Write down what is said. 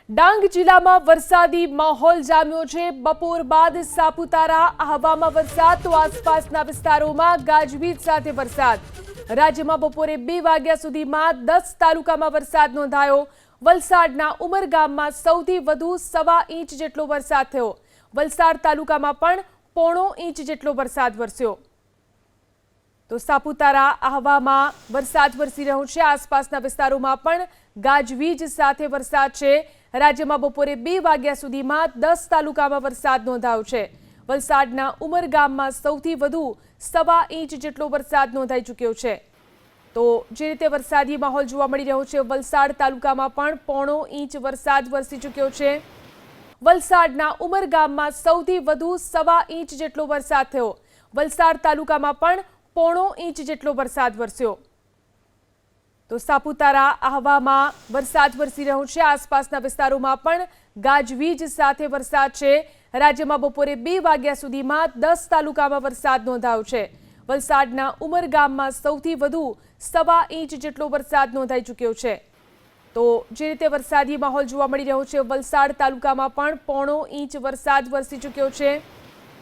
ડાંગ જિલ્લામાં વરસાદી માહોલ જામ્યો છે। બપોર બાદ સાપુતારા આહવામાં વરસાદ તો આસપાસના વિસ્તારોમાં ગાજવીજ સાથે વરસાદ। રાજ્યમાં બપોરે 2 વાગ્યા સુધીમાં 10 તાલુકામાં વરસાદ નોંધાયો। વલસાડના ઉમરગામમાં સૌથી વધુ 1.25 ઇંચ જેટલો વરસાદ થયો। વલસાડ તાલુકામાં પણ 0.5 ઇંચ જેટલો વરસાદ વરસ્યો। તો સાપુતારા આહવામાં વરસાદ વરસી રહ્યો છે। આસપાસના વિસ્તારોમાં પણ ગાજવીજ સાથે વરસાદ છે। રાજ્યમાં બપોરે 2 વાગ્યા સુધીમાં 10 તાલુકામાં વરસાદ નોંધાયો છે। વલસાડના ઉમરગામમાં સૌથી વધુ 1.25 ઇંચ જેટલો વરસાદ નોંધાઈ ચૂક્યો છે। તો જે રીતે વરસાદી માહોલ જોવા મળી રહ્યો છે, વલસાડ તાલુકામાં પણ 0.5 ઇંચ વરસાદ વરસી ચૂક્યો છે। વલસાડના ઉમરગામમાં સૌથી વધુ 1.25 ઇંચ જેટલો વરસાદ થયો। વલસાડ તાલુકામાં પણ 0.5 ઇંચ જેટલો વરસાદ વરસ્યો। તો સાપુતારા આહવામાં વરસાદ વરસી રહ્યો છે। આસપાસના વિસ્તારોમાં પણ ગાજવીજ સાથે વરસાદ છે। રાજ્યમાં બપોરે 2 વાગ્યા સુધીમાં 10 તાલુકામાં વરસાદ નોંધાયો છે। વલસાડના ઉમરગામમાં સૌથી વધુ 1.25 ઇંચ જેટલો વરસાદ નોંધાઈ ચૂક્યો છે। તો જે રીતે વરસાદી માહોલ જોવા મળી રહ્યો છે, વલસાડ તાલુકામાં પણ 0.5 ઇંચ વરસાદ વરસી ચૂક્યો છે।